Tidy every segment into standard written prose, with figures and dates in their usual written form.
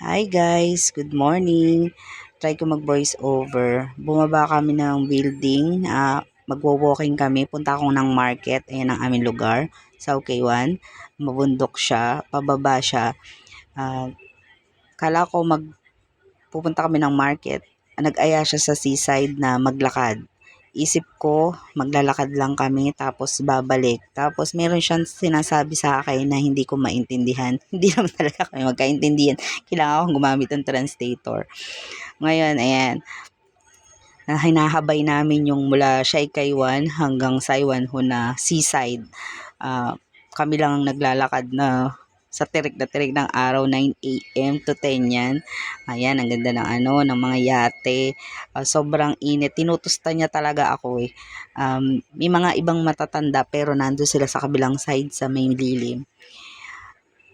Hi guys, good morning. Try ko mag-voice over. Bumaba kami ng building, magwo-walking kami. Punta ako ng market, ayan ang aming lugar, sa OK1. Mabundok siya, pababa siya. Ah, Kala ko pupunta kami ng market. Nag-aya siya sa seaside na maglakad. Isip ko, maglalakad lang kami tapos babalik. Tapos meron siyang sinasabi sa akin na hindi ko maintindihan. Hindi naman talaga kami magkaintindihan. Kailangan akong gumamit ng translator. Ngayon, ayan, hinahabay namin yung mula Shaykaywan hanggang Saiwanho na seaside. Kami lang ang naglalakad na sa tirik na tirik ng araw, 9 a.m. to 10 yan. Ayan, ang ganda ng ng mga yate. Sobrang init. Tinutusta niya talaga ako eh. May mga ibang matatanda pero nandun sila sa kabilang side sa may lilim.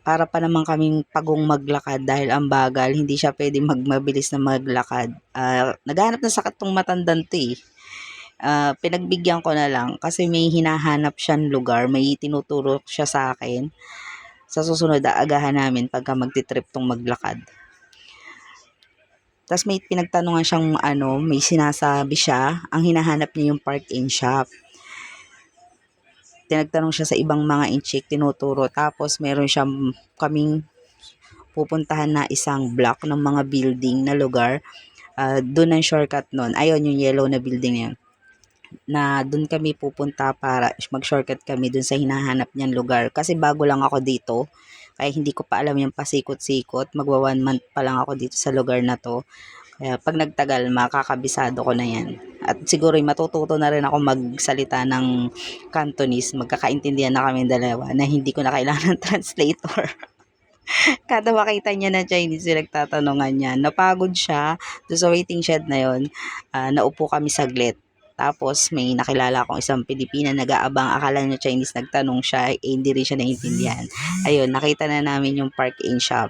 Para pa naman kaming pagong maglakad dahil ang bagal, hindi siya pwedeng mabilis na maglakad. Naghahanap ng sakit tong matandang to eh. Pinagbigyan ko na lang kasi may hinahanap siyang lugar, may tinuturo siya sa akin. Sa susunod, aagahan namin pagka magti-trip tong maglakad. Tapos may pinagtanungan siyang may sinasabi siya, ang hinahanap niya yung park and shop. Tinagtanong siya sa ibang mga inchik, tinuturo. Tapos meron siyang kaming pupuntahan na isang block ng mga building na lugar. Doon ang shortcut nun. Ayun, yung yellow na building na yun. Na doon kami pupunta para mag-shortcut kami doon sa hinahanap niyang lugar. Kasi bago lang ako dito. Kaya hindi ko pa alam yung pasikot-sikot. Magwa 1 month pa lang ako dito sa lugar na to. Kaya pag nagtagal, makakabisado ko na yan. At siguro matututo na rin ako magsalita ng Cantonese. Magkakaintindihan na kami dalawa na hindi ko na kailangan ng translator. Kada makita niya na Chinese, nagtatanungan niya. Napagod siya. Doon sa waiting shed na yon, naupo kami saglit. Tapos may nakilala akong isang Pilipina nag-aabang, akala niya Chinese, nagtanong siya, hindi rin siya naintindihan. Ayun, nakita na namin yung park and shop.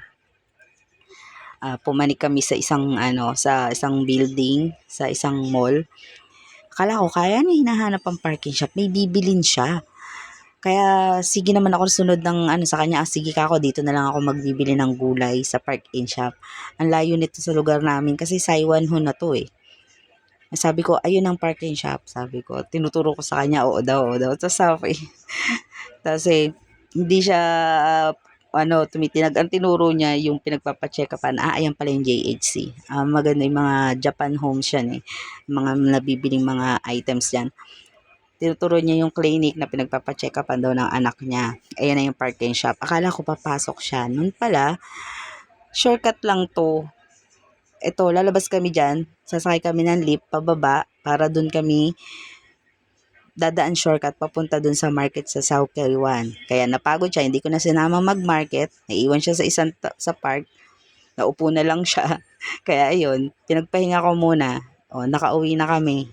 Pumanik kami sa isang building, sa isang mall. Akala ko kaya niya hinahanap ang parking shop, may bibilin siya. Kaya sige naman ako sunod ng sa kanya, sige ka ako, dito na lang ako magbibili ng gulay sa park and shop. Ang layo nito sa lugar namin kasi Saiwanho na to eh. Sabi ko, ayun ang park and shop, sabi ko. Tinuturo ko sa kanya, oo daw, oo daw. Tapos sabi, kasi hindi siya tumitinag. Ang tinuro niya yung pinagpapacheck upan. Ayan pala yung JHC. Maganda yung mga Japan homes yan eh. Mga nabibiling mga items yan. Tinuturo niya yung clinic na pinagpapacheck upan daw ng anak niya. Ayan na yung parking shop. Akala ko papasok siya. Noon pala, shortcut lang to. Ito, lalabas kami dyan. Sasakay kami ng lift pababa para dun kami dadaan shortcut papunta dun sa market sa South Kaiwan. Kaya napagod siya, hindi ko na sinama mag-market. Naiwan siya sa park. Naupo na lang siya. Kaya ayun, pinagpahinga ko muna. Nakauwi na kami.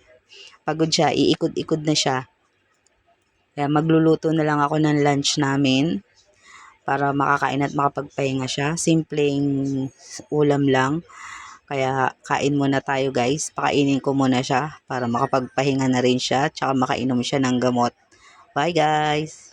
Pagod siya, iikod-ikod na siya. Kaya magluluto na lang ako ng lunch namin para makakain at makapagpahinga siya. Simpleng ulam lang. Kaya kain muna tayo guys. Pakainin ko muna siya para makapagpahinga na rin siya. Tsaka makainom siya ng gamot. Bye guys!